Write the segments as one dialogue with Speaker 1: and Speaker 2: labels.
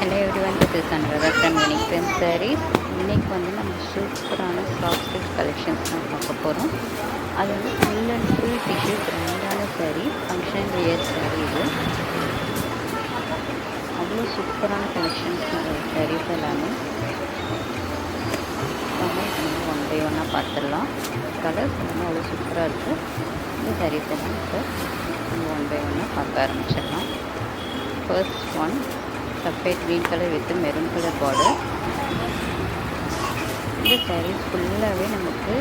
Speaker 1: Hello everyone, this is Anuradha from Unique Film Sarees. இன்றைக்கி வந்து நம்ம சூப்பரான சாஃப்ட் சில்க் கலெக்ஷன்ஸ் தான் பார்க்க போகிறோம். அது வந்து ஃபுல் அண்ட் ஃபுல் டிஷ்யூ பிராண்டான சாரீ, ஃபங்க்ஷன் வியர் சாரீ. இது அவ்வளோ சூப்பரான கலெக்ஷன்ஸ் சாரீஸ் எல்லாமே. ஒன் பை ஒன்னாக பார்த்துடலாம். கலர்ஸ் எல்லாமே அவ்வளோ சூப்பராக இருக்குது. இந்த சாரீஸ் எல்லாம் இப்போ ஒன் பை ஒன்னாக பார்க்க ஆரம்பிச்சிடலாம். ஃபர்ஸ்ட் ஒன் சஃபேட் green colour with maroon colour border. இந்த சாரீஸ் ஃபுல்லாகவே நமக்கு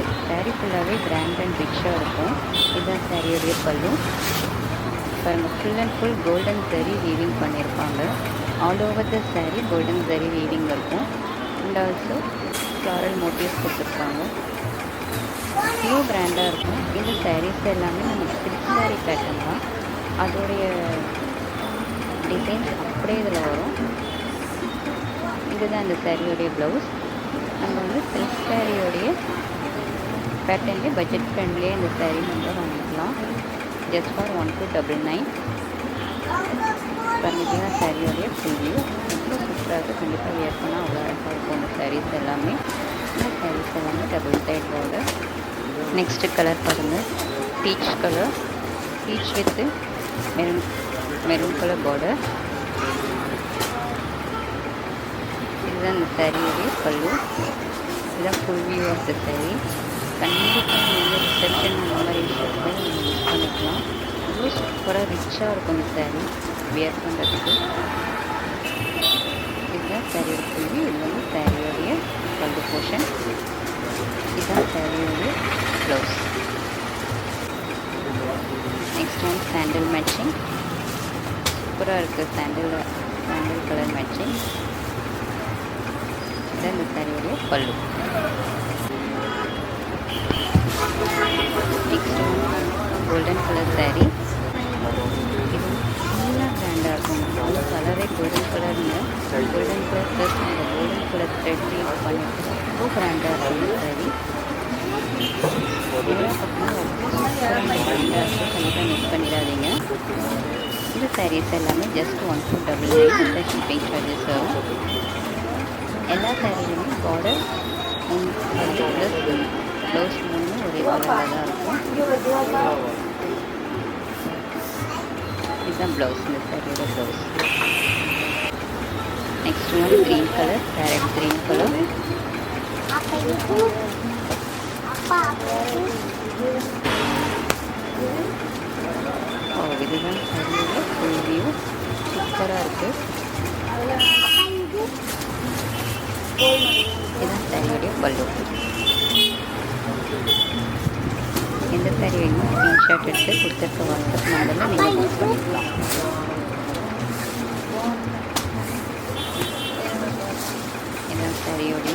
Speaker 1: ஃபுல்லாகவே கிராண்ட் அண்ட் ரிச்சாக இருக்கும். இதுதான் சாரியோடைய பல்லு. பாருங்கள், ஃபுல் அண்ட் ஃபுல் கோல்டன் சரி வீவிங் பண்ணியிருப்பாங்க. All over the sari golden சரி வீவிங் இருக்கும். அண்ட் ஆல்சோ ஃப்ளாரல் மோட்டிவ்ஸ் கொடுத்துருப்பாங்க. இவ்வளோ கிராண்டாக இருக்கும். இந்த சாரீஸ் எல்லாமே நமக்கு சில்க் சாரீ பேட்டர்ன் தான். அதோடைய டிசைன்ஸ் அப்படியே இதில் வரும். இதுதான் அந்த சாரியோடைய ப்ளவுஸ். நம்ம வந்து சில்க் சாரியோடைய பேட்டர்ன்லேயே பட்ஜெட் ஃப்ரெண்ட்லேயே இந்த சாரீ நம்ம வாங்கிக்கலாம். Just for 1299. இதுதான் சாரியோடைய ஃபுல் வியூ. ரொம்ப சூப்பராக இருக்குது. கண்டிப்பாக வியர் பண்ணால் அவ்வளோ அழகாக இருக்கும் இந்த சாரீஸ் எல்லாமே. இந்த சாரீஸ் எல்லாமே double side border. Next colour பாருங்கள், peach colour, peach with maroon colour border. இதுதான் இந்த சாரியோடைய பல்லு. இதுதான் full view of the sari. கண்டிப்பாக நீங்கள் ரிசப்ஷன் அந்த மாதிரி விஷயத்தில் நீங்கள் யூஸ் பண்ணிக்கலாம். ரொம்ப சூப்பராக ரிச்சாக இருக்கும் இந்த சாரீ வியர் பண்ணுறதுக்கு. இதுதான் சாரியோட ஃபுல் வியூ. இது வந்து சாரியோடைய பல்லு போர்ஷன். இதுதான் சாரியோடைய ப்ளவுஸ். நெக்ஸ்ட் ஒன் சாண்டில் மேட்சிங். சூப்பராக இருக்குது சாண்டில் கலர் மேட்சிங். இதுதான் இந்த சாரியோடைய பல்லு. Next one golden colour sari. இது ஃபுல்லாக கிராண்டாக இருக்கும். அந்த கலரே கோல்டன் கலர்னு கோல்டன் கலர் ப்ளஸ் அந்த கோல்டன் கலர் த்ரெட் யூஸ் பண்ணிட்டு ரொம்ப கிராண்டாக இருக்கும் இந்த சாரீ. இதெல்லாம் பார்த்தீங்கன்னா ரொம்ப சூப்பராக கிராண்டாக இருக்குது. கண்டிப்பாக மிஸ் பண்ணிடாதீங்க. இந்த சாரீஸ் எல்லாமே ஜஸ்ட் 1299 ஷிப்பிங் சார்ஜஸ் வரும். எல்லா சாரீலையுமே பார்டர் ப்ளஸ் ப்ளவுஸ் மூணுமே ஒரே கலரில் தான் இருக்கும். இதுதான் ப்ளவுஸ், இந்த சாரியோட blouse. Next one green colour, farad green colour. இதுதான் சாரியோட ஃபுல் வியூ. சூப்பராக இருக்குது. இதுதான் சாரியோடைய பல்லு. எந்த சாரீ வேணுமோ ஸ்க்ரீன்ஷாட் எடுத்து கொடுத்துருக்க வாட்ஸ்அப் நம்பரில் நீங்கள் புக் பண்ணிக்கலாம். இதுதான் சாரியோடைய